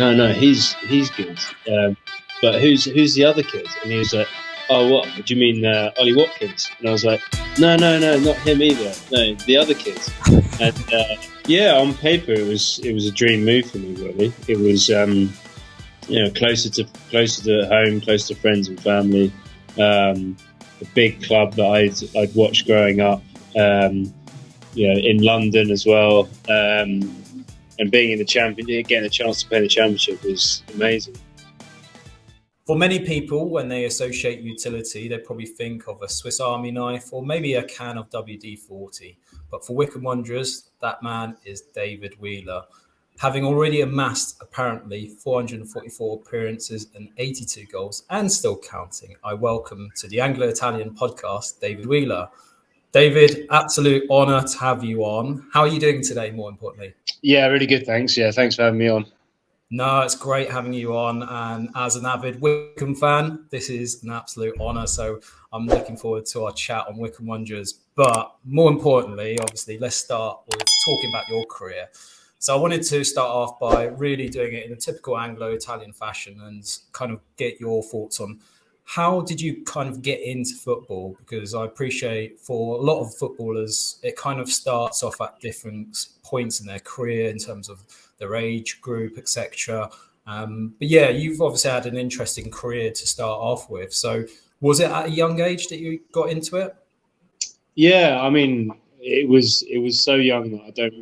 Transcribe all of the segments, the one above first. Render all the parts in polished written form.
No, he's good. But who's the other kid? And he was like, oh, what? Do you mean Ollie Watkins? And I was like, no, not him either. No, the other kid. And yeah, on paper it was a dream move for me. Really, it was closer to home, close to friends and family. A big club that I'd watched growing up. In London as well. And being in the championship, getting a chance to play in the championship was amazing. For many people, when they associate utility, they probably think of a Swiss Army knife or maybe a can of WD-40. But for Wycombe Wanderers, that man is David Wheeler. Having already amassed apparently 444 appearances and 82 goals and still counting, I welcome to the Anglo-Italian podcast, David Wheeler. David, absolute honour to have you on. How are you doing today, more importantly? Yeah, really good, thanks. Yeah, thanks for having me on. No, it's great having you on. And as an avid Wycombe fan, this is an absolute honour. So I'm looking forward to our chat on Wycombe Wanderers. But more importantly, obviously, let's start with talking about your career. So I wanted to start off by really doing it in a typical Anglo-Italian fashion and kind of get your thoughts on how did you kind of get into football? Because I appreciate for a lot of footballers, it kind of starts off at different points in their career in terms of their age group, etc. But yeah, you've obviously had an interesting career to start off with. So was it at a young age that you got into it? Yeah, I mean, it was so young that I don't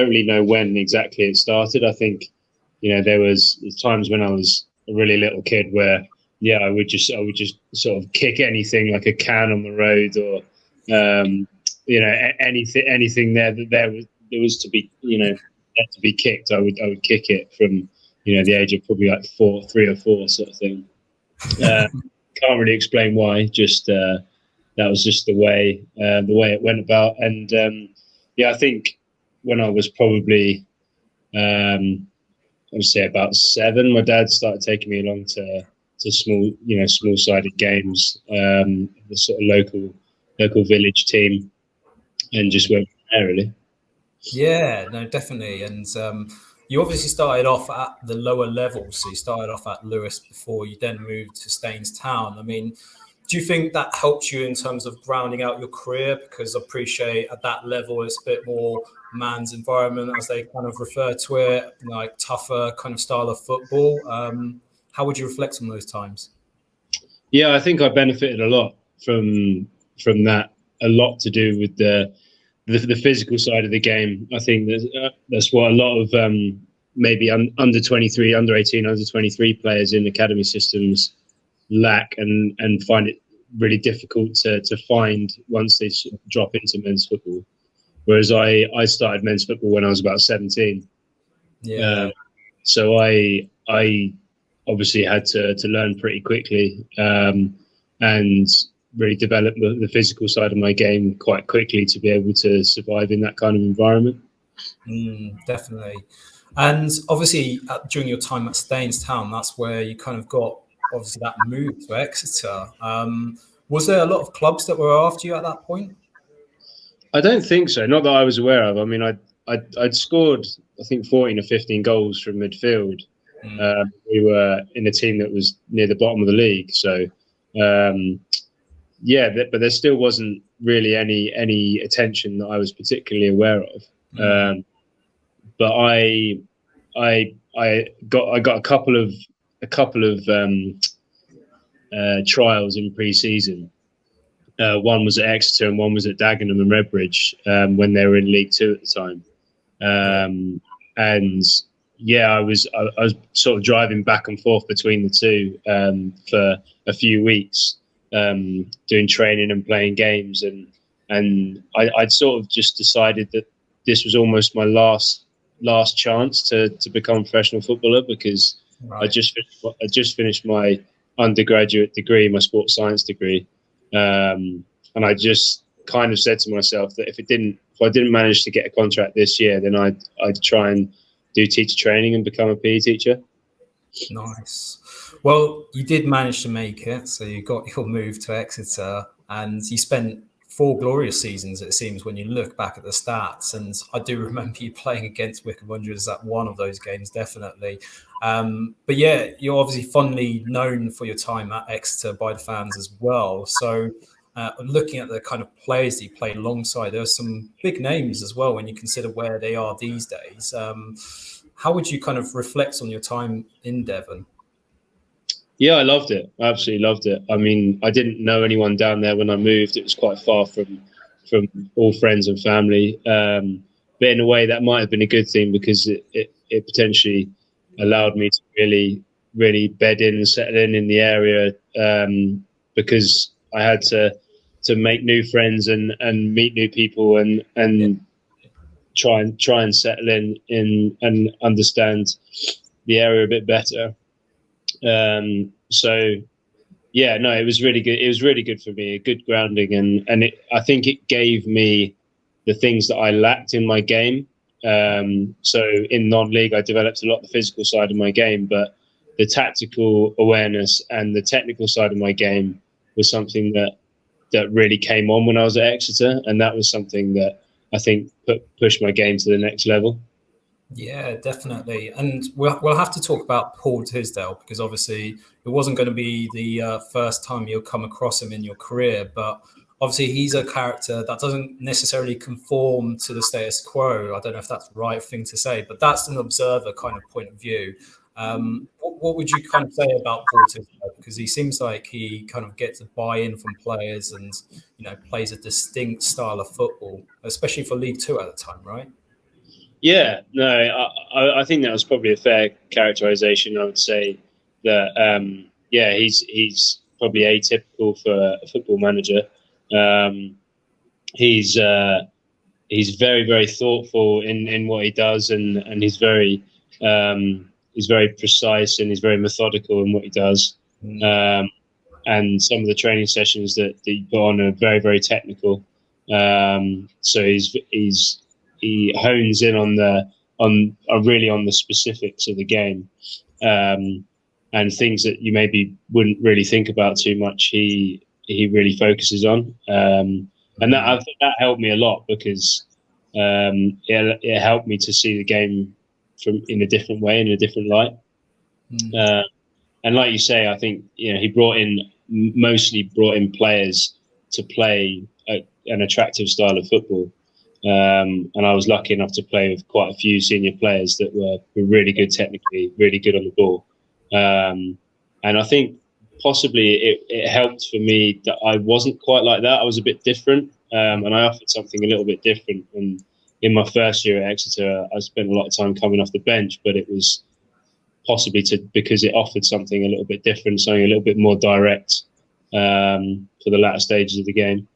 really know when exactly it started. I think, there was times when I was a really little kid where, yeah, I would just sort of kick anything like a can on the road or, anything there was to be, to be kicked. I would kick it from, the age of probably like 3 or 4 sort of thing. Can't really explain why. Just that was just the way it went about. And I think when I was probably, I would say about 7, my dad started taking me along to small-sided games, the sort of local village team, and just went from there, really. Yeah, no, definitely. And you obviously started off at the lower level. So you started off at Lewes before you then moved to Staines Town. I mean, do you think that helped you in terms of grounding out your career? Because I appreciate at that level, it's a bit more man's environment, as they kind of refer to it, like tougher kind of style of football. How would you reflect on those times? Yeah, I think I benefited a lot from that. A lot to do with the physical side of the game. I think that's what a lot of maybe under 23, under 18, under 23 players in academy systems lack and find it really difficult to find once they drop into men's football. Whereas I started men's football when I was about 17. Yeah. So I obviously had to learn pretty quickly and really develop the physical side of my game quite quickly to be able to survive in that kind of environment. Definitely. And obviously during your time at Staines Town, that's where you kind of got obviously that move to Exeter. Was there a lot of clubs that were after you at that point? I don't think so. Not that I was aware of. I mean, I'd scored, I think, 14 or 15 goals from midfield. We were in a team that was near the bottom of the league. So, but there still wasn't really any attention that I was particularly aware of. But I got a couple of trials in pre-season. One was at Exeter and one was at Dagenham and Redbridge when they were in League Two at the time. I was sort of driving back and forth between the two for a few weeks, doing training and playing games, and I'd sort of just decided that this was almost my last chance to become a professional footballer, because I just finished my undergraduate degree, my sports science degree, and I just kind of said to myself that if I didn't manage to get a contract this year, then I'd try and do teacher training and become a PE teacher. Nice. Well, you did manage to make it, so you got your move to Exeter, and you spent four glorious seasons, it seems, when you look back at the stats. And I do remember you playing against Wycombe Wanderers at one of those games, definitely. But yeah, you're obviously fondly known for your time at Exeter by the fans as well. So looking at the kind of players that you played alongside, there are some big names as well when you consider where they are these days. How would you kind of reflect on your time in Devon? Yeah, I loved it. I absolutely loved it. I mean, I didn't know anyone down there when I moved. It was quite far from all friends and family. But in a way, that might have been a good thing, because it potentially allowed me to really bed in and settle in the area, because I had to make new friends and meet new people and try and settle in and understand the area a bit better. So yeah, no, it was really good. It was really good for me, a good grounding, and I think it gave me the things that I lacked in my game. So in non-league, I developed a lot of the physical side of my game, but the tactical awareness and the technical side of my game was something that really came on when I was at Exeter, and that was something that I think pushed my game to the next level. Yeah, definitely. And we'll have to talk about Paul Tisdale, because obviously it wasn't going to be the first time you'll come across him in your career, but obviously he's a character that doesn't necessarily conform to the status quo. I don't know if that's the right thing to say, but that's an observer kind of point of view. What would you kind of say about Paul Tisdale? Because he seems like he kind of gets a buy-in from players and, plays a distinct style of football, especially for League Two at the time, right? Yeah, no, I think that was probably a fair characterization. I would say that, he's probably atypical for a football manager. He's very, very thoughtful in what he does, and he's very precise, and he's very methodical in what he does. And some of the training sessions that he put on are very, very technical. So he hones in on the specifics of the game, and things that you maybe wouldn't really think about too much. He really focuses on, and that, I think that helped me a lot, because it helped me to see the game in a different way, in a different light. And like you say, I think he mostly brought in players to play an attractive style of football. And I was lucky enough to play with quite a few senior players that were really good technically, really good on the ball. And I think possibly it helped for me that I wasn't quite like that. I was a bit different, and I offered something a little bit different. And in my first year at Exeter, I spent a lot of time coming off the bench, but it was possibly because it offered something a little bit different, something a little bit more direct for the latter stages of the game.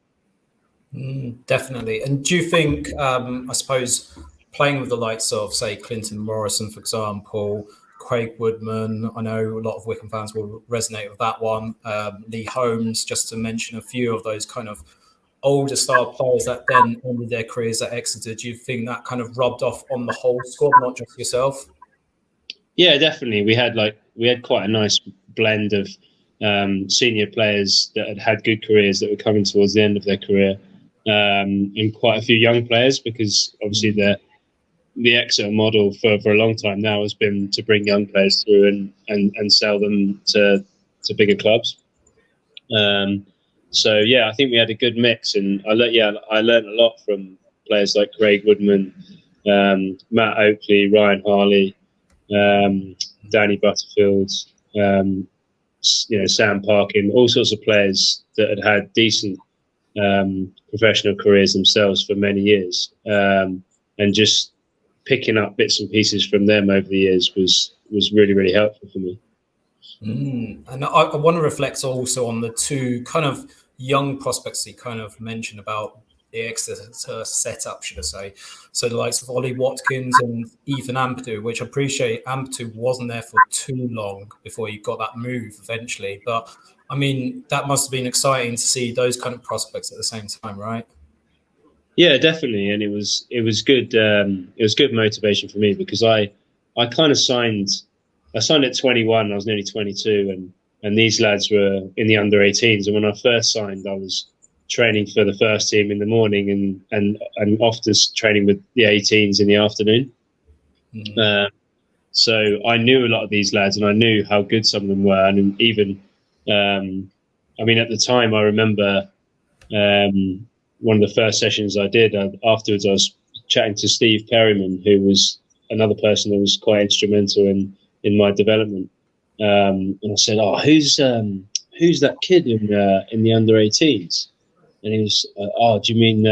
Definitely. And do you think, I suppose, playing with the likes of, say, Clinton Morrison, for example, Craig Woodman, I know a lot of Wycombe fans will resonate with that one, Lee Holmes, just to mention a few of those kind of older style players that then ended their careers at Exeter, do you think that kind of rubbed off on the whole squad, not just yourself? Yeah, definitely. We had quite a nice blend of senior players that had good careers that were coming towards the end of their career, and quite a few young players, because obviously the Exeter model for a long time now has been to bring young players through and sell them to bigger clubs. So yeah, I think we had a good mix, and I learned a lot from players like Craig Woodman, Matt Oakley, Ryan Harley, Danny Butterfield, Sam Parkin, all sorts of players that had decent professional careers themselves for many years, and just picking up bits and pieces from them over the years was really, really helpful for me. And I want to reflect also on the two kind of young prospects you kind of mentioned about the Exeter setup, should I say. So the likes of Ollie Watkins and Ethan Ampadu, which I appreciate Ampadu wasn't there for too long before he got that move eventually. But I mean, that must have been exciting to see those kind of prospects at the same time, right? Yeah, definitely. And it was good. It was good motivation for me, because I kind of signed at 21. I was nearly 22, and these lads were in the under 18s. And when I first signed, I was training for the first team in the morning and often training with the 18s in the afternoon. So I knew a lot of these lads, and I knew how good some of them were. And even, I mean, at the time, I remember one of the first sessions I did. Afterwards, I was chatting to Steve Perryman, who was another person that was quite instrumental in my development. And I said, "Oh, who's that kid in the under-18s?" And he was, "Oh, do you mean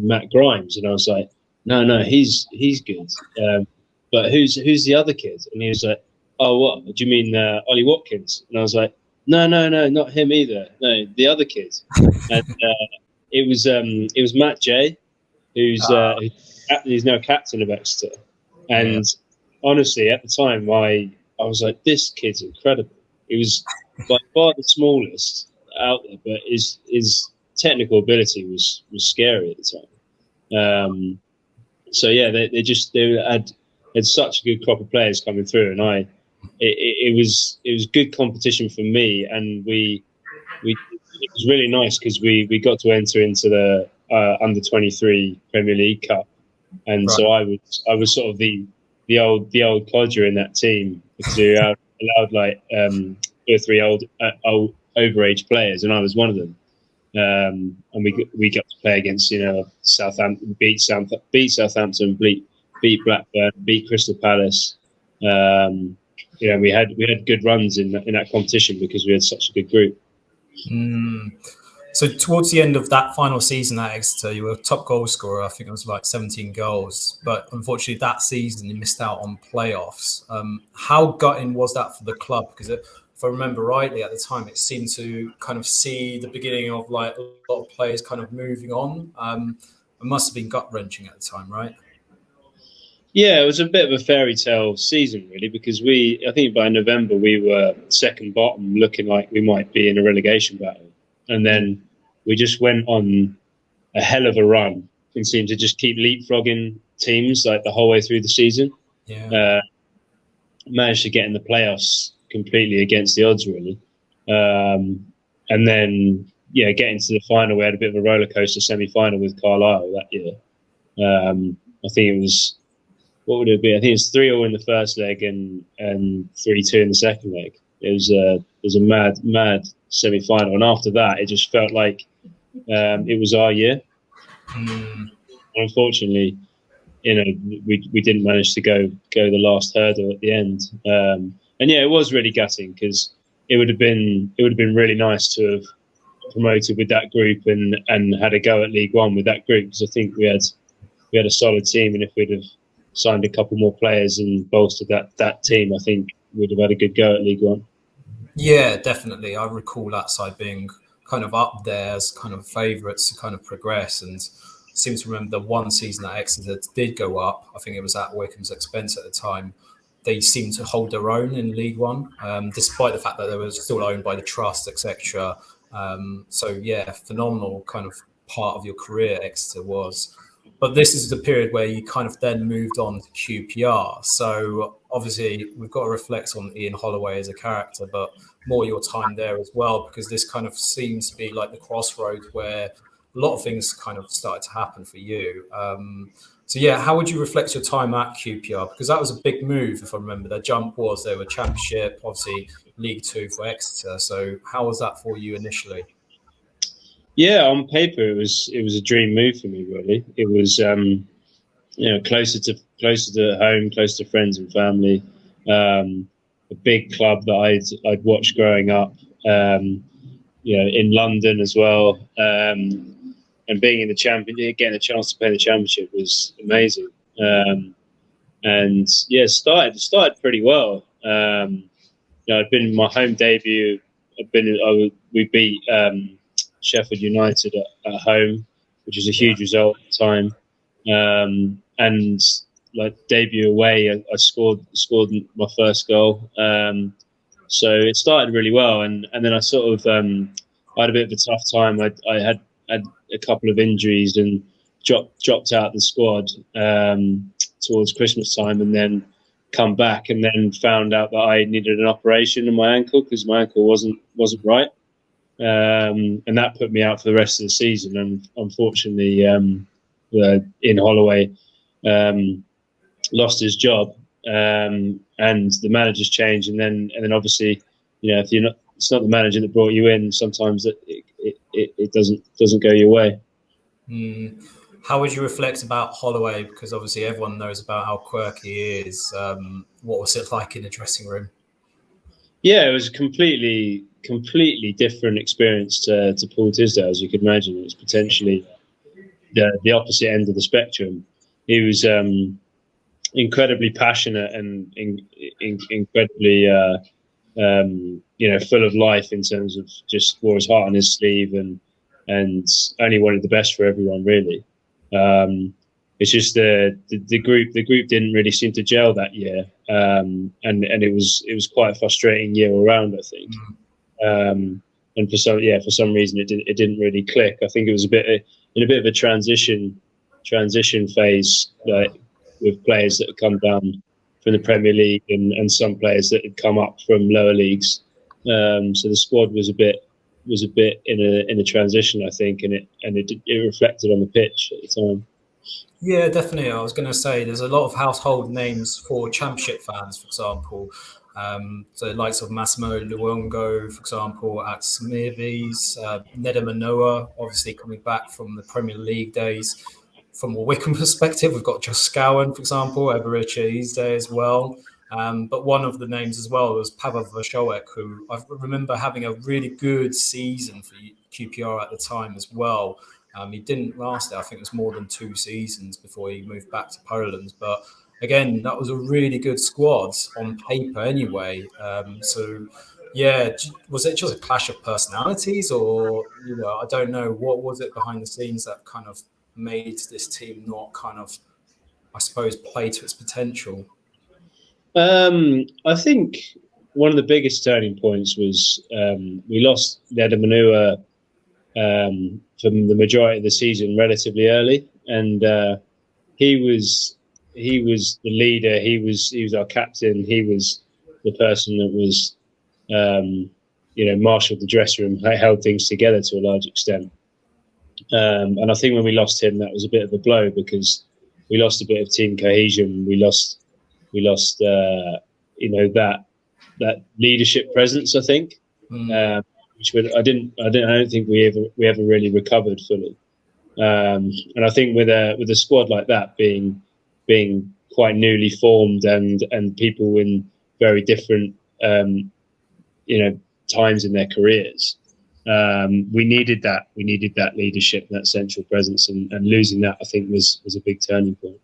Matt Grimes?" And I was like, "No, he's good. But who's the other kid?" And he was like, "Oh, what? Do you mean Ollie Watkins?" And I was like, No, not him either. No, the other kid." And it was Matt J, who's now captain of Exeter. And honestly, at the time, I was like, "This kid's incredible." He was by far the smallest out there, but his technical ability was scary at the time. So yeah, they had such a good crop of players coming through, and it was good competition for me, and it was really nice because we got to enter into the under 23 Premier League Cup, and so I was sort of the old codger in that team because we allowed like 2 or 3 old overage players, and I was one of them. And we got to play against Southampton, beat Southampton, beat Blackburn, beat Crystal Palace. We had good runs in that competition because we had such a good group. So towards the end of that final season at Exeter, you were top goal scorer. I think it was like 17 goals. But unfortunately, that season you missed out on playoffs. How gutting was that for the club? Because if I remember rightly, at the time, it seemed to kind of see the beginning of like a lot of players kind of moving on. It must have been gut-wrenching at the time, right? Yeah, it was a bit of a fairy tale season, really, because I think by November we were second bottom, looking like we might be in a relegation battle. And then we just went on a hell of a run and seemed to just keep leapfrogging teams like the whole way through the season. Yeah. Managed to get in the playoffs completely against the odds, really. And then, getting to the final, we had a bit of a roller coaster semi-final with Carlisle that year. I think it was, what would it be? I think it's 3-3 in the first leg and 3-2 in the second leg. It was a mad semi-final, and after that, it just felt like it was our year. Unfortunately, we didn't manage to go the last hurdle at the end. And it was really gutting because it would have been really nice to have promoted with that group and had a go at League One with that group, because I think we had a solid team, and if we'd have signed a couple more players and bolstered that team, I think we'd have had a good go at League One. Yeah, definitely. I recall that side being kind of up there as kind of favourites to kind of progress, and seem to remember the one season that Exeter did go up. I think it was at Wycombe's expense at the time. They seemed to hold their own in League One, despite the fact that they were still owned by the trust, etc. So yeah, phenomenal kind of part of your career Exeter was. But this is the period where you kind of then moved on to QPR. So obviously we've got to reflect on Ian Holloway as a character, but more your time there as well, because this kind of seems to be like the crossroads where a lot of things kind of started to happen for you. So yeah, how would you reflect your time at QPR? Because that was a big move, if I remember. Their jump was they were Championship, obviously League Two for Exeter. So how was that for you initially? Yeah, on paper it was a dream move for me. Really, it was closer to home, close to friends and family. A big club that I'd watched growing up. In London as well. And being in the championship, getting a chance to play in the Championship was amazing. Started pretty well. I'd been in my home debut. We beat Sheffield United at home, which was a huge result at the time. And like debut away, I scored my first goal. So it started really well, and then I sort of I had a bit of a tough time. I had a couple of injuries and dropped out of the squad towards Christmas time, and then come back and then found out that I needed an operation in my ankle because my ankle wasn't right. and that put me out for the rest of the season. And unfortunately, in Holloway, lost his job, and the managers changed, and then obviously, if you're not, it's not the manager that brought you in. Sometimes it doesn't go your way. How would you reflect about Holloway? Because obviously everyone knows about how quirky he is. What was it like in the dressing room? Yeah, it was a completely different experience to Paul Tisdale, as you could imagine. It was potentially the opposite end of the spectrum. He was incredibly passionate and incredibly full of life in terms of just wore his heart on his sleeve and only wanted the best for everyone, really. It's just the group didn't really seem to gel that year, and it was quite a frustrating year all round, I think. And for some reason it didn't really click. I think it was in a bit of a transition phase, like with players that had come down from the Premier League and some players that had come up from lower leagues. So the squad was a bit in a transition, I think, and it reflected on the pitch at the time. Yeah, definitely. I was going to say there's a lot of household names for Championship fans, for example. So the likes of Massimo Luongo, for example, at Smithies, Nedum Manoa, obviously coming back from the Premier League days. From a Wycombe perspective, we've got Josh Scowen, for example, Eberiche's day as well. But one of the names as well was Pavel Vršovec, who I remember having a really good season for QPR at the time as well. He didn't last there. I think it was more than 2 seasons before he moved back to Poland. But again, that was a really good squad on paper anyway. So, yeah, was it just a clash of personalities or, I don't know, what was it behind the scenes that kind of made this team not kind of, I suppose, play to its potential? I think one of the biggest turning points was we lost Nedum Manoa from the majority of the season relatively early, and he was the leader. He was our captain. He was the person that was marshaled the dressing room, held things together to a large extent. And I think when we lost him, that was a bit of a blow because we lost a bit of team cohesion. We lost that leadership presence, I think. Which I don't think we ever really recovered fully. And I think with a squad like that being quite newly formed and people in very different times in their careers, we needed that leadership, that central presence, and losing that, I think, was a big turning point.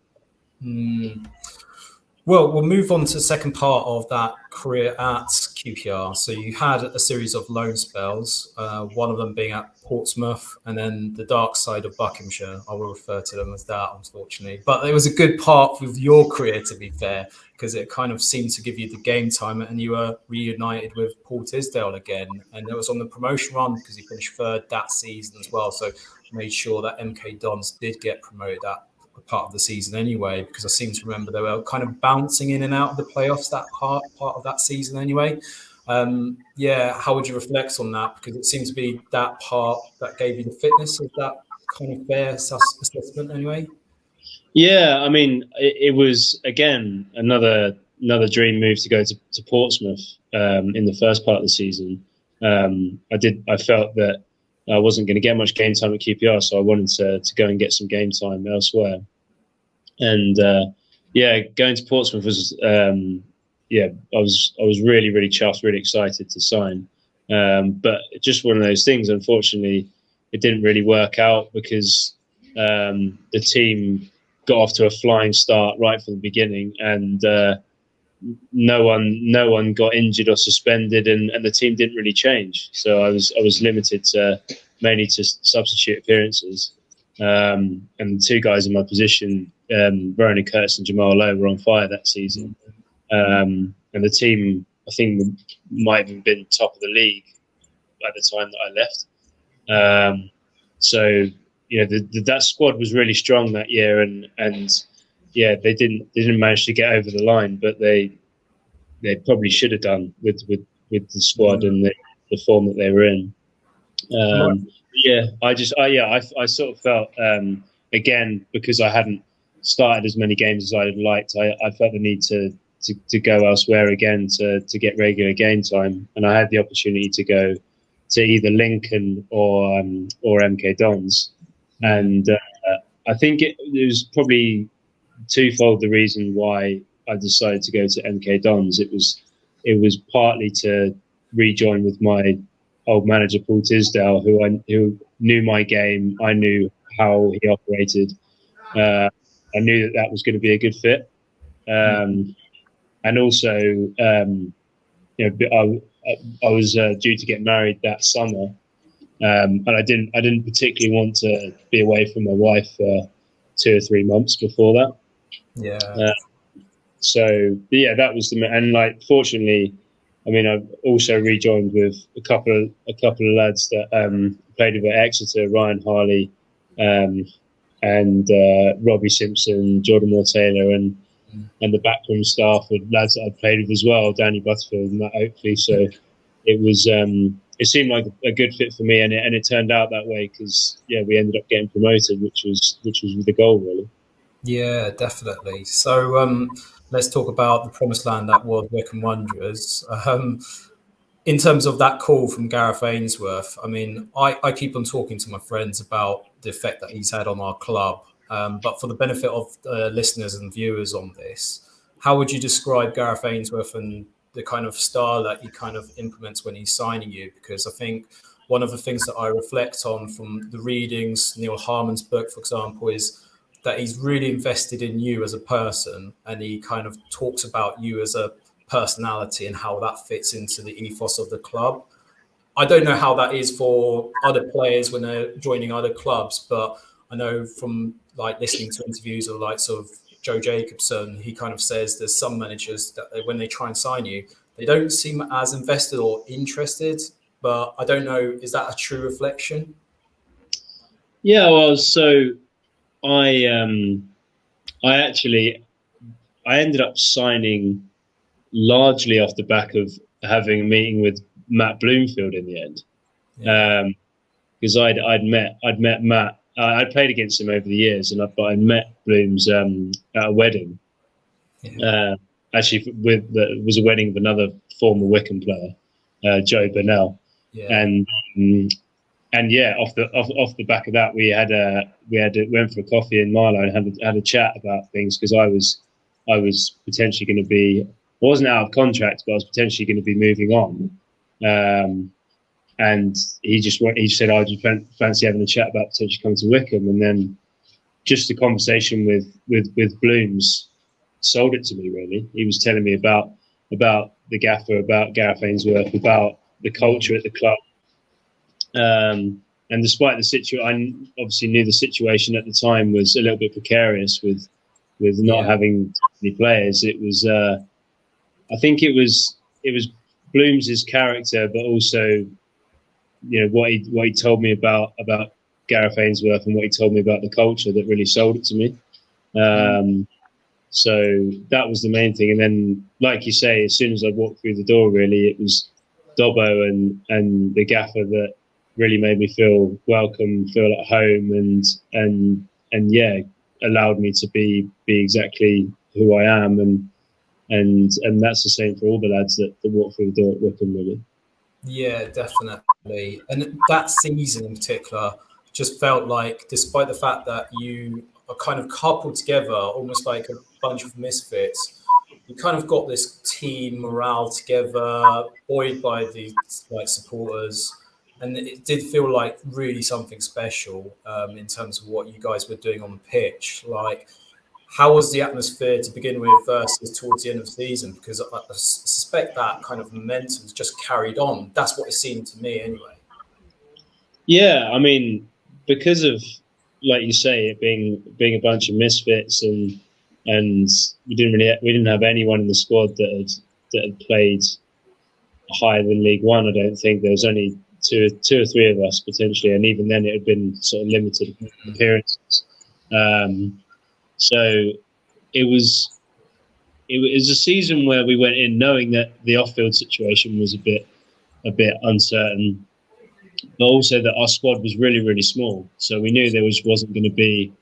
Well, we'll move on to the second part of that career at QPR. So you had a series of loan spells, one of them being at Portsmouth, and then the dark side of Buckinghamshire. I will refer to them as that, unfortunately. But it was a good part with your career, to be fair, because it kind of seemed to give you the game time, and you were reunited with Paul Tisdale again. And it was on the promotion run because you finished third that season as well. So made sure that MK Dons did get promoted that part of the season anyway, because I seem to remember they were kind of bouncing in and out of the playoffs that part of that season anyway. How would you reflect on that? Because it seems to be that part that gave you the fitness. Is that kind of fair assessment anyway? Yeah, I mean, it was again another dream move to go to Portsmouth in the first part of the season. I felt that I wasn't going to get much game time at QPR, so I wanted to go and get some game time elsewhere. And going to Portsmouth was I was really, really chuffed, really excited to sign. But just one of those things. Unfortunately, it didn't really work out because the team got off to a flying start right from the beginning, and no one got injured or suspended, and the team didn't really change. So I was limited mainly to substitute appearances. And the 2 guys in my position, Ronan Curtis and Jamal Lowe, were on fire that season. And the team, I think, might have been top of the league at the time that I left. So that squad was really strong that year, and they didn't manage to get over the line, but they probably should have done with the squad and the form that they were in. Yeah, I sort of felt again, because I hadn't started as many games as I'd liked. I felt the need to go elsewhere again to get regular game time, and I had the opportunity to go to either Lincoln or MK Dons, and I think it was probably twofold the reason why I decided to go to MK Dons. It was partly to rejoin with my old manager Paul Tisdale, who knew my game. I knew how he operated. I knew that was going to be a good fit, and also, I was due to get married that summer, and I didn't particularly want to be away from my wife for 2 or 3 months before that. Yeah. So yeah, that was and like fortunately, I mean, I've also rejoined with a couple of lads that played with at Exeter, Ryan Harley, and Robbie Simpson, Jordan Moore Taylor, and the backroom staff with lads that I played with as well, Danny Butterfield and Matt Oakley. So it was it seemed like a good fit for me, and it turned out that way because we ended up getting promoted, which was the goal really. Yeah, definitely. So let's talk about the promised land that was Wycombe Wanderers. In terms of that call from Gareth Ainsworth, I mean, I keep on talking to my friends about the effect that he's had on our club. But for the benefit of listeners and viewers on this, how would you describe Gareth Ainsworth and the kind of style that he kind of implements when he's signing you? Because I think one of the things that I reflect on from the readings, Neil Harmon's book, for example, is that he's really invested in you as a person, and he kind of talks about you as a personality and how that fits into the ethos of the club. I don't know how that is for other players when they're joining other clubs, but I know from like listening to interviews of the likes of Joe Jacobson, he kind of says there's some managers that when they try and sign you, they don't seem as invested or interested. But I don't know, is that a true reflection? Yeah, well, so I I ended up signing largely off the back of having a meeting with Matt Bloomfield in the end, because I'd met Matt. I'd played against him over the years, but I met Blooms at a wedding. Yeah. Actually, it was a wedding of another former Wycombe player, Joe Burnell, and yeah, off the back of that, we went for a coffee in Marlow and had a chat about things, because I was potentially going to be, I wasn't out of contract, but I was potentially going to be moving on. And he said, "Oh, do you fancy having a chat about potentially coming to Wycombe?" And then just the conversation with Blooms sold it to me. Really, he was telling me about the gaffer, about Gareth Ainsworth, about the culture at the club. And despite the situation, I obviously knew the situation at the time was a little bit precarious with not having any players. It was, I think it was Blooms's character, but also, what he told me about Gareth Ainsworth and what he told me about the culture that really sold it to me. So that was the main thing. And then, like you say, as soon as I walked through the door, really, it was Dobbo and the gaffer that really made me feel welcome, feel at home, and yeah, allowed me to be exactly who I am, and that's the same for all the lads that walk through the door at Wycombe, really. Yeah, definitely. And that season in particular just felt like, despite the fact that you are kind of coupled together, almost like a bunch of misfits, you kind of got this team morale together, buoyed by the supporters. And it did feel like really something special in terms of what you guys were doing on the pitch. Like, how was the atmosphere to begin with versus towards the end of the season? Because I suspect that kind of momentum's just carried on. That's what it seemed to me anyway. Yeah, I mean, because of, like you say, it being a bunch of misfits, and we didn't have anyone in the squad that had played higher than League One. I don't think there was only two or three of us potentially, and even then it had been sort of limited appearances. So it was a season where we went in knowing that the off-field situation was a bit uncertain, but also that our squad was really, really small. So we knew there wasn't going to be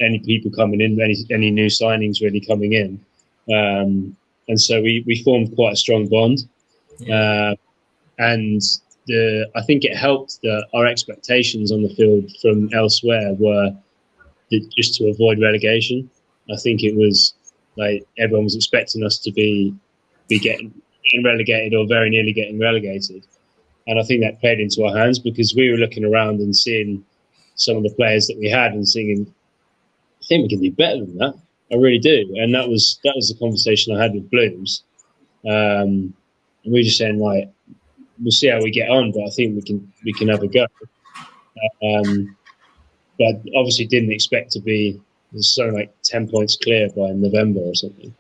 any people coming in, any new signings really coming in, and so we formed quite a strong bond, and I think it helped that our expectations on the field from elsewhere were just to avoid relegation. I think it was like everyone was expecting us to be getting relegated or very nearly getting relegated. And I think that played into our hands because we were looking around and seeing some of the players that we had and thinking, I think we can do better than that. I really do. And that was the conversation I had with Blooms. And we were just saying, like, we'll see how we get on, but I think we can have a go. But obviously didn't expect to be so like 10 points clear by November or something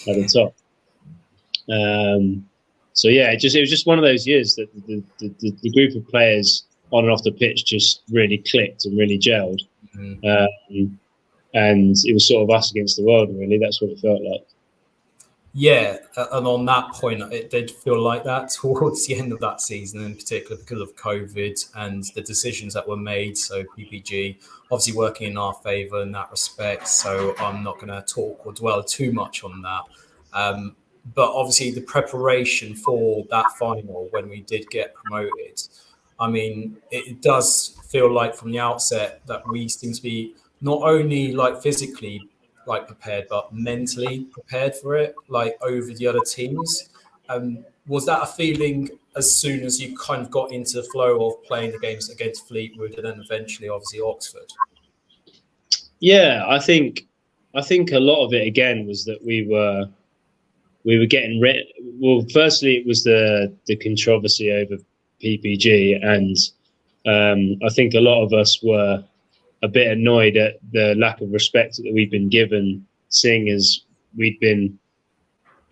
at the top. So yeah, it was just one of those years that the group of players on and off the pitch just really clicked and really gelled. And it was sort of us against the world, really. That's what it felt like. Yeah, and on that point, it did feel like that towards the end of that season, in particular because of COVID and the decisions that were made. So PPG obviously working in our favour in that respect. So I'm not going to talk or dwell too much on that. But obviously the preparation for that final when we did get promoted, I mean, it does feel like from the outset that we seem to be not only like physically like prepared, but mentally prepared for it, like over the other teams. Was that a feeling as soon as you kind of got into the flow of playing the games against Fleetwood and then eventually, obviously, Oxford? Yeah, I think a lot of it again was that we were getting rid. Well, firstly, it was the controversy over PPG, and I think a lot of us were a bit annoyed at the lack of respect that we've been given, seeing as we'd been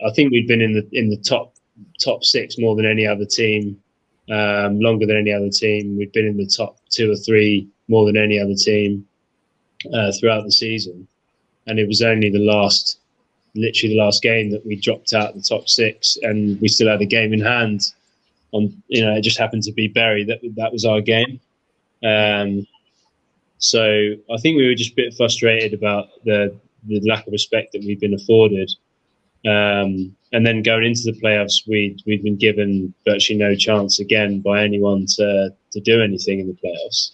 in the top six more than any other team, longer than any other team. We'd been in the top 2 or 3 more than any other team throughout the season, and it was only literally the last game that we dropped out the top 6, and we still had a game in hand. It just happened to be Bury. That was our game. So I think we were just a bit frustrated about the lack of respect that we've been afforded. And then going into the playoffs, we'd been given virtually no chance again by anyone to do anything in the playoffs.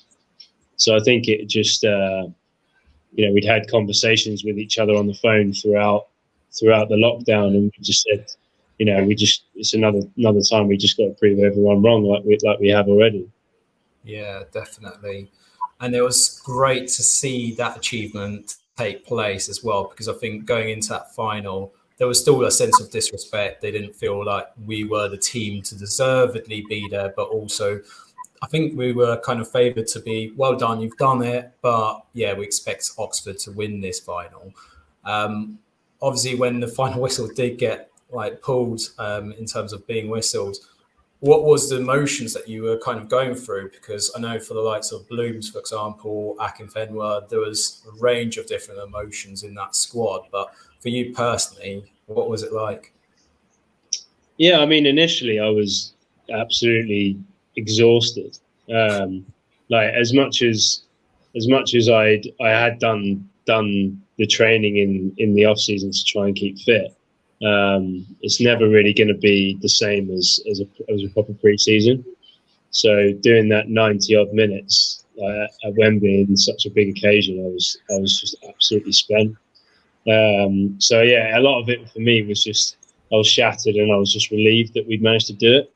So I think it just, we'd had conversations with each other on the phone throughout the lockdown, and we just said, it's another time we just got to prove everyone wrong like we have already. Yeah, definitely. And it was great to see that achievement take place as well, because I think going into that final, there was still a sense of disrespect. They didn't feel like we were the team to deservedly be there, but also I think we were kind of favoured to be, well done, you've done it, but yeah, we expect Oxford to win this final. Obviously, when the final whistle did get like pulled in terms of being whistled, what was the emotions that you were kind of going through? Because I know for the likes of Blooms, for example, Akinfenwa, there was a range of different emotions in that squad. But for you personally, what was it like? Yeah, I mean, initially I was absolutely exhausted. Like as much as I had done the training in the off season to try and keep fit. It's never really going to be the same as a proper pre-season. So doing that 90 odd minutes at Wembley in such a big occasion, I was just absolutely spent. So yeah, a lot of it for me was just I was shattered and I was just relieved that we'd managed to do it.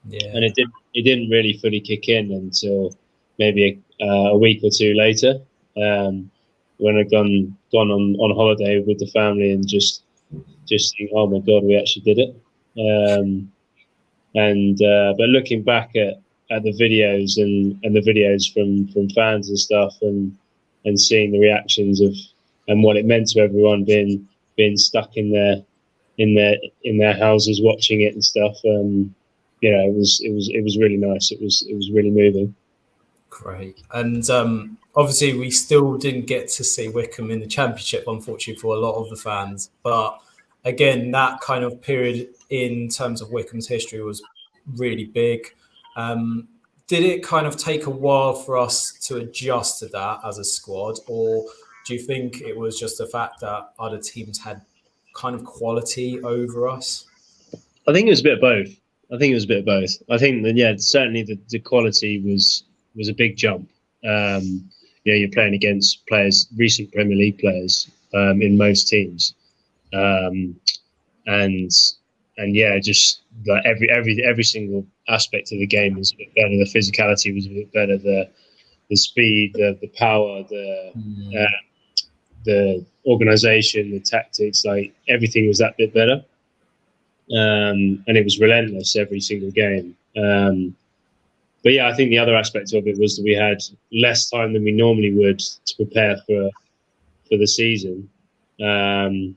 Yeah. And it didn't really fully kick in until maybe a week or 2 later, when I'd gone on holiday with the family and just think, oh my God, we actually did it. But looking back at the videos and the videos from fans and stuff, and seeing the reactions and what it meant to everyone being stuck in their houses watching it and stuff, it was really nice. It was really moving. Great. And obviously we still didn't get to see Wycombe in the Championship, unfortunately, for a lot of the fans. But again, that kind of period in terms of Wycombe's history was really big. did it kind of take a while for us to adjust to that as a squad, or do you think it was just the fact that other teams had kind of quality over us? I think it was a bit of both. I think that, yeah, certainly the quality was a big jump. You're playing against players, recent Premier League players, in most teams, and yeah, just like every single aspect of the game was a bit better. The physicality was a bit better. The speed, the power, the organisation, the tactics, like everything was that bit better. And it was relentless every single game. But yeah, I think the other aspect of it was that we had less time than we normally would to prepare for the season, and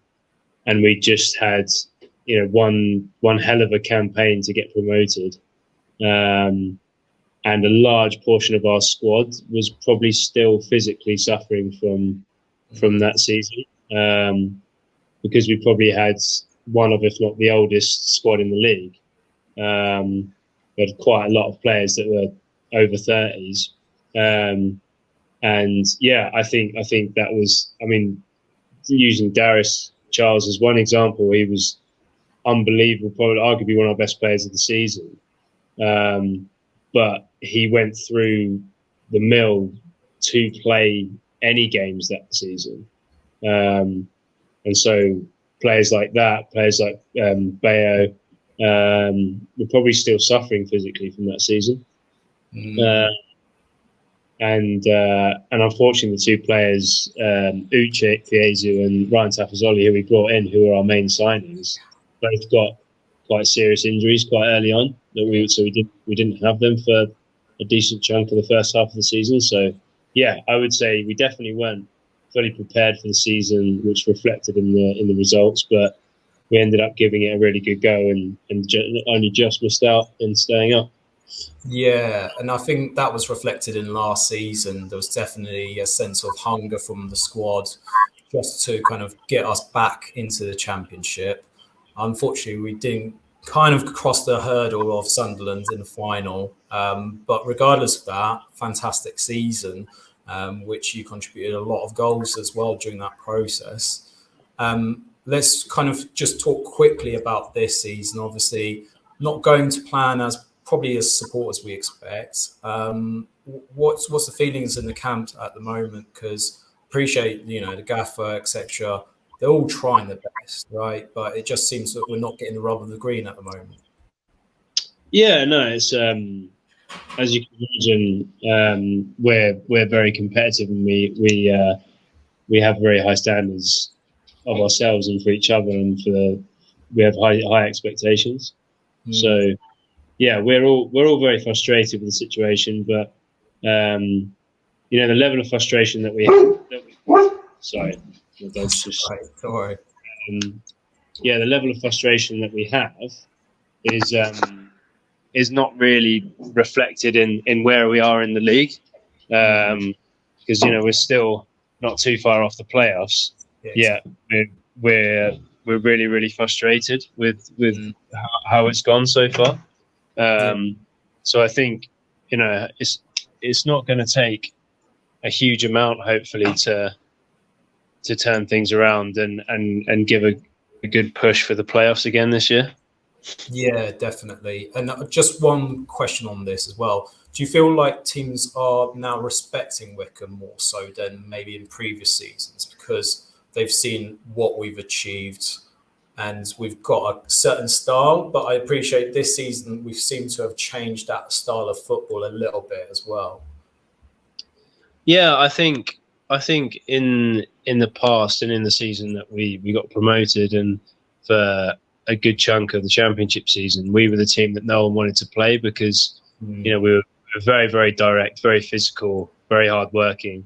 we just had one hell of a campaign to get promoted, and a large portion of our squad was probably still physically suffering from that season, because we probably had one of, if not the oldest squad in the league. We had quite a lot of players that were over 30s, and yeah, I think that was, I mean, using Darius Charles as one example, he was unbelievable, probably arguably one of our best players of the season. But he went through the mill to play any games that season. And so players like that, players like Bayo, were probably still suffering physically from that season. And unfortunately, the two players, Uche Fiezu and Ryan Tafazoli, who we brought in, who were our main signings, both got quite serious injuries quite early on. We didn't have them for a decent chunk of the first half of the season. So yeah, I would say we definitely weren't fully prepared for the season, which reflected in the results. But we ended up giving it a really good go and only just missed out in staying up. Yeah, and I think that was reflected in last season. There was definitely a sense of hunger from the squad just to kind of get us back into the Championship. Unfortunately, we didn't kind of cross the hurdle of Sunderland in the final. But regardless of that, fantastic season, which you contributed a lot of goals as well during that process. Let's kind of just talk quickly about this season. Obviously, not going to plan as probably as support as we expect. What's the feelings in the camp at the moment? Because appreciate, the gaffer, etc. They're all trying their best, right? But it just seems that we're not getting the rub of the green at the moment. Yeah, no, it's as you can imagine, we're very competitive, and we have very high standards of ourselves and for each other, and we have high expectations. So yeah, we're all very frustrated with the situation, but the level of frustration that we have. Sorry, my dog's just. Right, don't worry. Yeah, the level of frustration that we have is not really reflected in where we are in the league, because we're still not too far off the playoffs. Yeah, we're really, really frustrated with how it's gone so far. So I think it's not going to take a huge amount, hopefully, to turn things around and give a good push for the playoffs again this year. Yeah, definitely. And just one question on this as well. Do you feel like teams are now respecting Wycombe more so than maybe in previous seasons, because they've seen what we've achieved and we've got a certain style? But I appreciate this season we've seemed to have changed that style of football a little bit as well. Yeah, I think in the past and in the season that we got promoted, and for a good chunk of the Championship season, we were the team that no one wanted to play because we were very, very direct, very physical, very hardworking,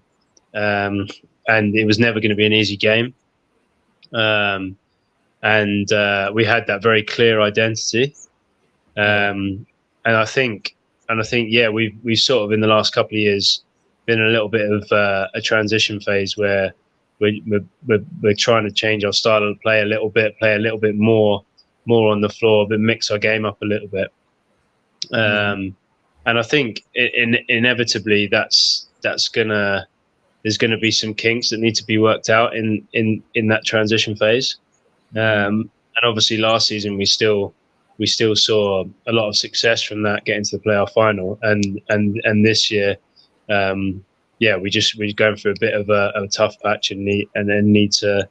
and it was never going to be an easy game. And we had that very clear identity, and I think yeah, we've sort of in the last couple of years been a little bit of a transition phase where we're trying to change our style of play a little bit more on the floor, but mix our game up a little bit. And I think inevitably there's gonna be some kinks that need to be worked out in that transition phase. And obviously last season we still saw a lot of success from that, getting to the playoff final, and this year, we're going through a bit of a tough patch and need to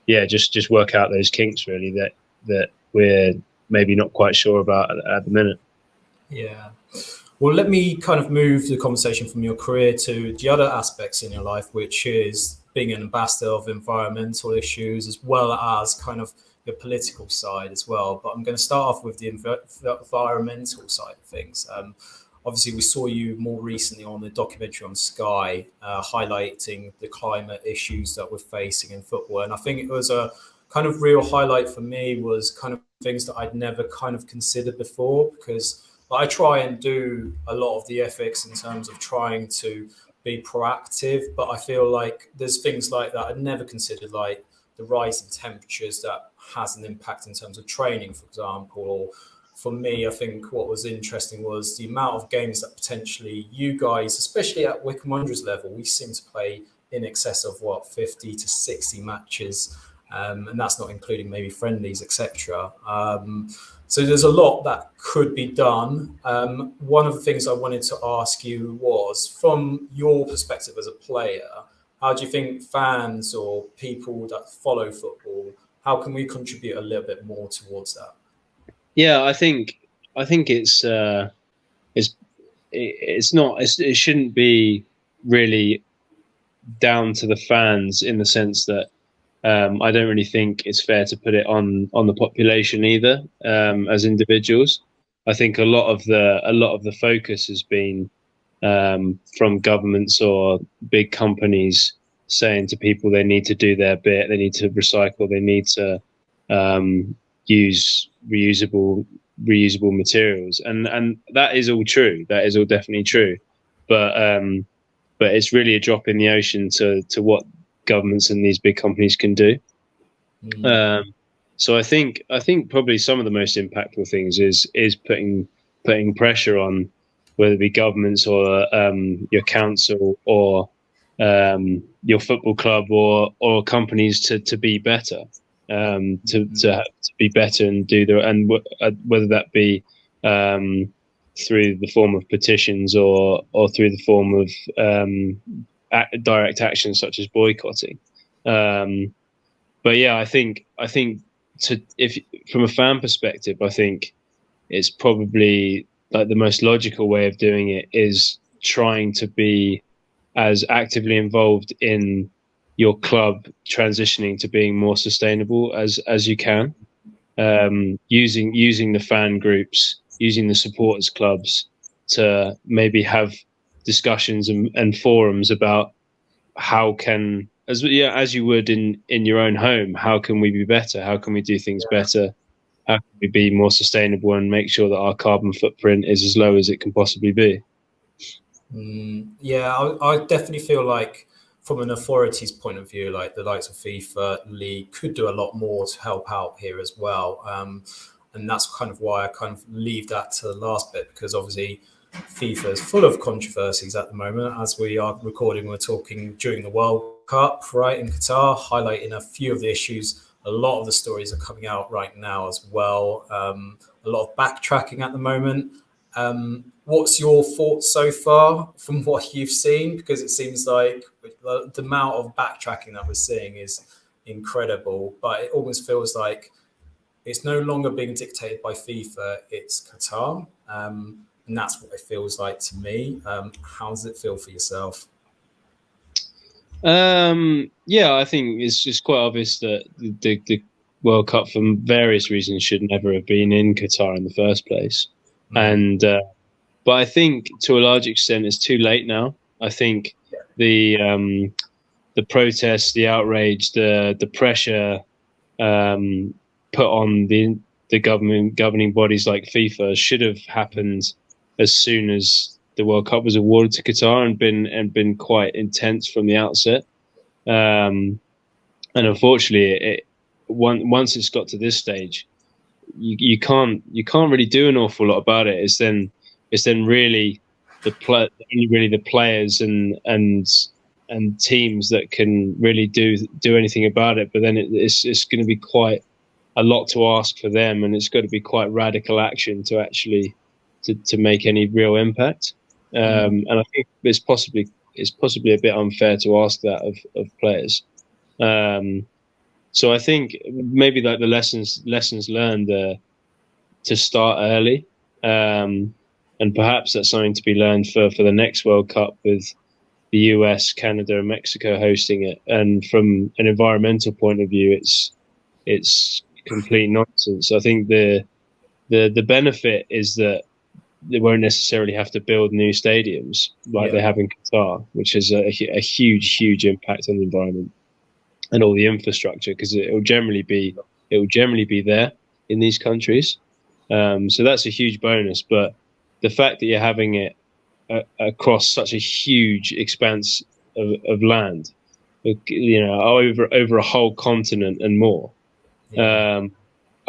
just work out those kinks really that we're maybe not quite sure about at the minute. Yeah. Well, let me kind of move the conversation from your career to the other aspects in your life, which is being an ambassador of environmental issues, as well as kind of your political side as well. But I'm going to start off with the environmental side of things. Obviously, we saw you more recently on the documentary on Sky, highlighting the climate issues that we're facing in football. And I think it was a kind of real highlight for me, was kind of things that I'd never kind of considered before, because I try and do a lot of the ethics in terms of trying to be proactive, but I feel like there's things like that I'd never considered, like the rise in temperatures that has an impact in terms of training, for example. Or for me, I think what was interesting was the amount of games that potentially you guys, especially at Wycombe Wanderers level, we seem to play in excess of 50 to 60 matches, and that's not including maybe friendlies, etc. So there's a lot that could be done. One of the things I wanted to ask you was, from your perspective as a player, how do you think fans or people that follow football, how can we contribute a little bit more towards that? Yeah, I think it shouldn't be really down to the fans, in the sense that I don't really think it's fair to put it on the population either, as individuals. I think a lot of the focus has been from governments or big companies saying to people they need to do their bit, they need to recycle, they need to use reusable materials, and that is all true. That is all definitely true, but it's really a drop in the ocean to what governments and these big companies can do. So I think probably some of the most impactful things is putting pressure on, whether it be governments or your council or your football club or companies to be better, to be better and do whether that be through the form of petitions or through the form of direct action such as boycotting. But yeah, I think if from a fan perspective, I think it's probably like the most logical way of doing it is trying to be as actively involved in your club transitioning to being more sustainable as you can, using the fan groups, using the supporters clubs to maybe have discussions and forums about how can, as you would in your own home, how can we be better? How can we do things better? How can we be more sustainable and make sure that our carbon footprint is as low as it can possibly be? Yeah, I definitely feel like from an authority's point of view, like the likes of FIFA, League could do a lot more to help out here as well. And that's kind of why I kind of leave that to the last bit, because obviously FIFA is full of controversies at the moment. As we are recording, we're talking during the World Cup, right, in Qatar, highlighting a few of the issues. A lot of the stories are coming out right now as well. A lot of backtracking at the moment. What's your thoughts so far from what you've seen? Because it seems like the amount of backtracking that we're seeing is incredible, but it almost feels like it's no longer being dictated by FIFA, it's Qatar. And that's what it feels like to me. How does it feel for yourself? Yeah, I think it's just quite obvious that the World Cup, for various reasons, should never have been in Qatar in the first place. And but I think to a large extent it's too late now. I think the protests, the outrage, the pressure put on the governing bodies like FIFA should have happened as soon as the World Cup was awarded to Qatar, and been quite intense from the outset. And unfortunately, once it's got to this stage, you can't really do an awful lot about it. It's then really the players and teams that can really do anything about it. But then it's going to be quite a lot to ask for them, and it's got to be quite radical action to actually to make any real impact. And I think it's possibly a bit unfair to ask that of players. So I think maybe like the lessons learned to start early, and perhaps that's something to be learned for the next World Cup with the US, Canada, and Mexico hosting it. And from an environmental point of view, it's complete nonsense. I think the benefit is that they won't necessarily have to build new stadiums like they have in Qatar, which is a huge impact on the environment and all the infrastructure, because it will generally be there in these countries. So that's a huge bonus. But the fact that you're having it across such a huge expanse of land, over a whole continent and more, I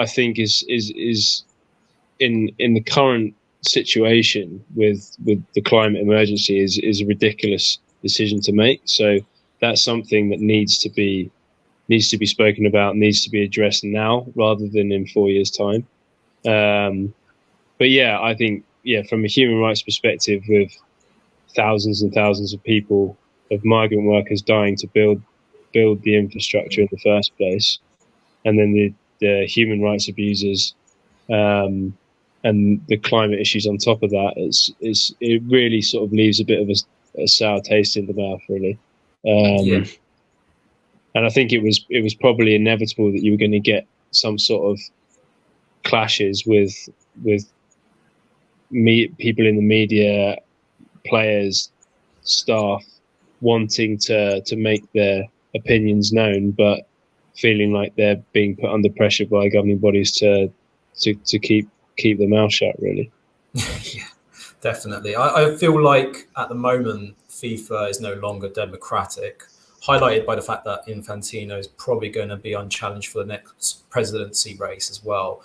think is in the current situation with the climate emergency is a ridiculous decision to make. So that's something that needs to be spoken about, needs to be addressed now rather than in 4 years' time. But yeah, I think from a human rights perspective, with thousands and thousands of people, of migrant workers dying to build the infrastructure in the first place, and then the human rights abusers, and the climate issues on top of that, it really sort of leaves a bit of a sour taste in the mouth, really. And I think it was probably inevitable that you were going to get some sort of clashes with people in the media, players, staff, wanting to make their opinions known, but feeling like they're being put under pressure by governing bodies to keep their mouth shut, really. Yeah, definitely. I feel like at the moment FIFA is no longer democratic, highlighted by the fact that Infantino is probably going to be unchallenged for the next presidency race as well.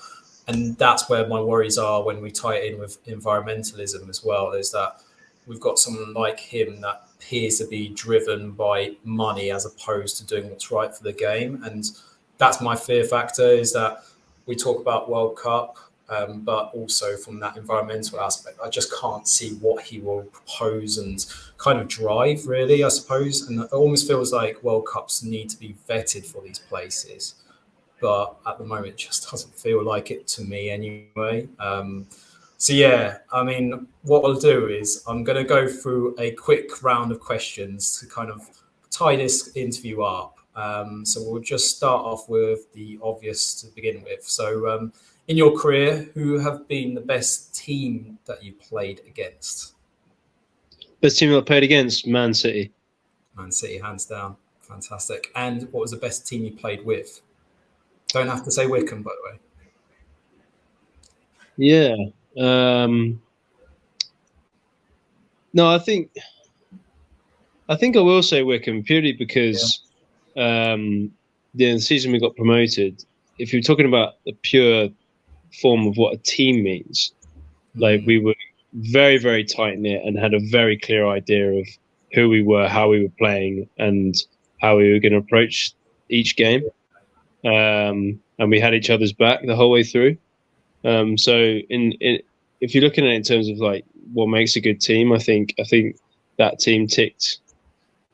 And that's where my worries are when we tie it in with environmentalism as well, is that we've got someone like him that appears to be driven by money as opposed to doing what's right for the game. And that's my fear factor, is that we talk about World Cup, but also from that environmental aspect, I just can't see what he will propose and kind of drive, really, I suppose. And it almost feels like World Cups need to be vetted for these places. But at the moment, it just doesn't feel like it to me anyway. So yeah, I mean, what I'll do is I'm going to go through a quick round of questions to kind of tie this interview up. So we'll just start off with the obvious to begin with. So in your career, who have been the best team that you played against? Best team I played against? Man City. Man City, hands down. Fantastic. And what was the best team you played with? Don't have to say Wycombe, by the way. Yeah. No, I think I will say Wycombe, purely because the season we got promoted, if you're talking about the pure form of what a team means, like we were very, very tight knit and had a very clear idea of who we were, how we were playing, and how we were going to approach each game. And we had each other's back the whole way through. So if you're looking at it in terms of like what makes a good team, I think that team ticked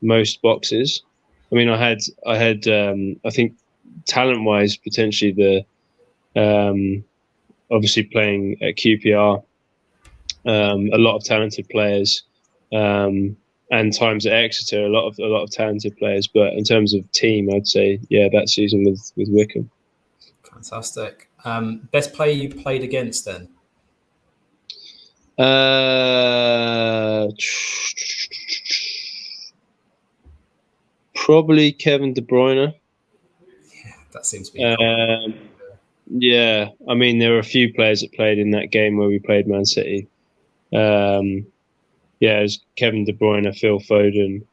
most boxes. I mean, I had I think talent-wise, potentially obviously playing at QPR, a lot of talented players, and times at Exeter, a lot of talented players. But in terms of team, I'd say that season with Wycombe. Fantastic. Best player you played against then? Probably Kevin De Bruyne. Yeah, that seems to be. Yeah, I mean, there were a few players that played in that game where we played Man City. It was Kevin De Bruyne, Phil Foden.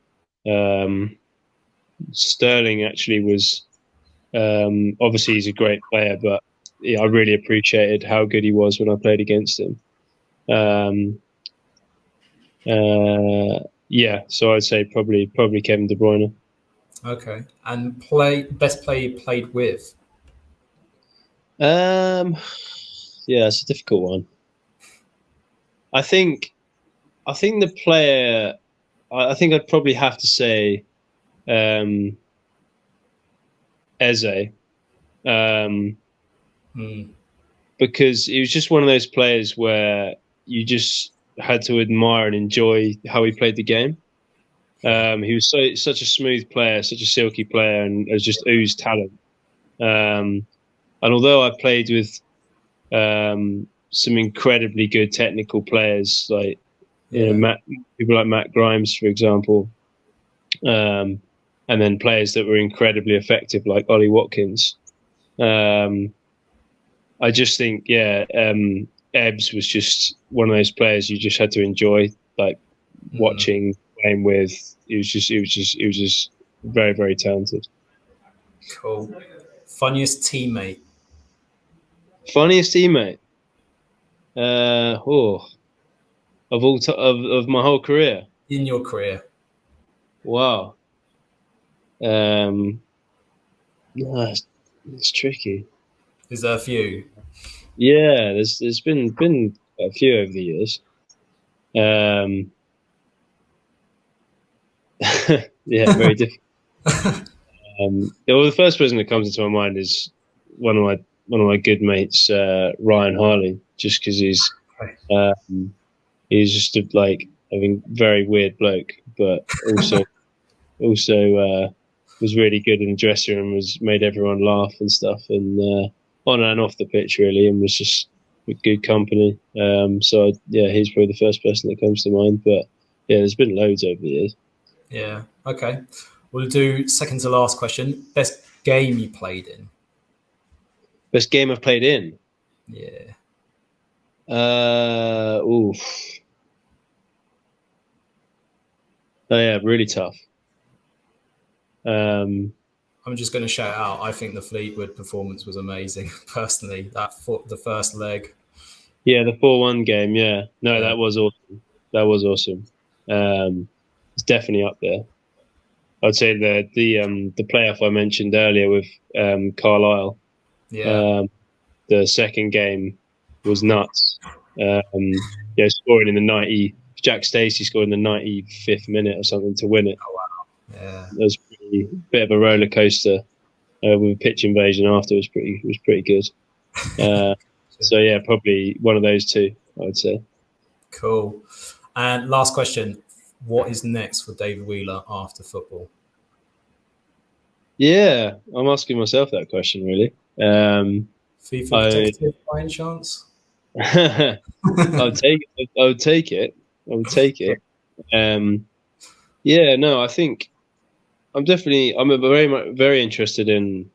Sterling actually was, obviously he's a great player, but yeah, I really appreciated how good he was when I played against him. Yeah, so I'd say probably Kevin De Bruyne. Okay, and best player you played with? Yeah, it's a difficult one. I think the player. I think I'd probably have to say Eze, because he was just one of those players where you just had to admire and enjoy how he played the game. He was such a smooth player, such a silky player, and has just oozed talent. And although I played with some incredibly good technical players, like people like Matt Grimes, for example, and then players that were incredibly effective, like Ollie Watkins. I just think, Ebbs was just one of those players you just had to enjoy, like watching, playing with. He was just very, very talented. Cool. Funniest teammate? Funniest teammate? Of my whole career. In your career? Wow. It's tricky. Is there a few? Yeah, there's been a few over the years. Yeah, very difficult. Well, the first person that comes into my mind is one of my good mates, Ryan Harley, just because he's just like, I mean, very weird bloke, but also was really good in the dressing room, made everyone laugh and stuff, and on and off the pitch really, and was just good company. So he's probably the first person that comes to mind. But yeah, there's been loads over the years. Yeah. Okay. We'll do second to last question. Best game you played in? Best game I've played in? Yeah. Oof. Oh yeah, really tough. I'm just going to shout out, I think the Fleetwood performance was amazing, personally. The first leg. Yeah, the 4-1 game, yeah. No, that was awesome. That was awesome. It's definitely up there. I'd say the playoff I mentioned earlier with Carlisle. Yeah. The second game was nuts. Scoring in the Jack Stacey scored in the 95th minute or something to win it. Oh wow! Yeah, it was a bit of a roller coaster. With a pitch invasion after was pretty good. So yeah, probably one of those two, I would say. Cool. And last question: what is next for David Wheeler after football? Yeah, I'm asking myself that question really. FIFA protected by any chance? I would take it. I think I'm very interested in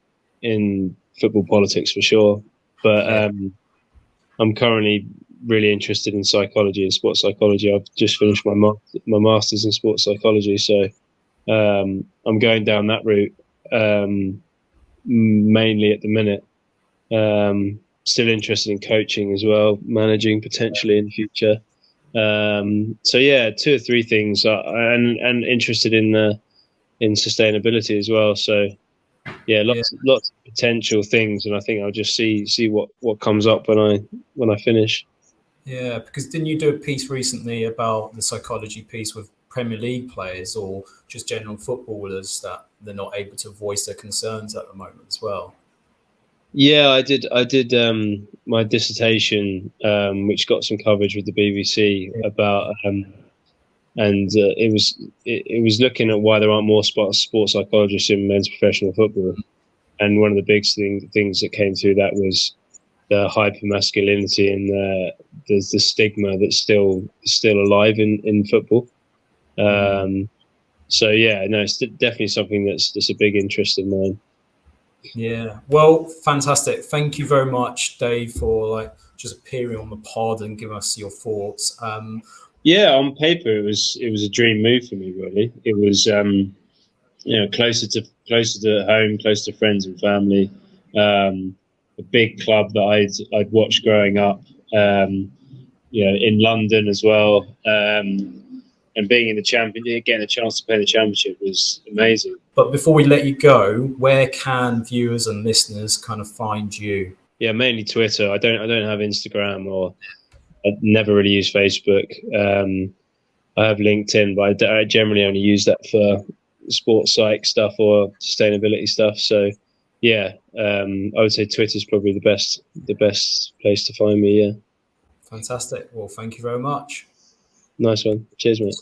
football politics for sure, but I'm currently really interested in psychology and sports psychology. I've just finished my master's in sports psychology, so I'm going down that route mainly at the minute. Still interested in coaching as well, managing potentially in the future. So yeah, 2 or 3 things, and interested in sustainability as well. So yeah, lots of potential things, and I think I'll just see what comes up when I finish. Yeah, because didn't you do a piece recently about the psychology piece with Premier League players or just general footballers that they're not able to voice their concerns at the moment as well? Yeah, I did my dissertation, which got some coverage with the BBC about, and it was looking at why there aren't more sports psychologists in men's professional football, and one of the big things that came through that was the hypermasculinity and the stigma that's still alive in football. So yeah, no, it's definitely something that's a big interest of mine. Yeah, well, fantastic. Thank you very much, Dave, for just appearing on the pod and giving us your thoughts. Yeah, on paper it was a dream move for me. Really, it was closer to home, close to friends and family. a big club that I'd watched growing up. In London as well. And being in the championship, getting a chance to play the championship was amazing. But before we let you go, where can viewers and listeners kind of find you? Yeah, mainly Twitter. I don't have Instagram, or I never really use Facebook. I have LinkedIn, but I generally only use that for sports psych stuff or sustainability stuff. So yeah, I would say Twitter's probably the best place to find me. Yeah. Fantastic. Well, thank you very much. Nice one. Cheers, mate.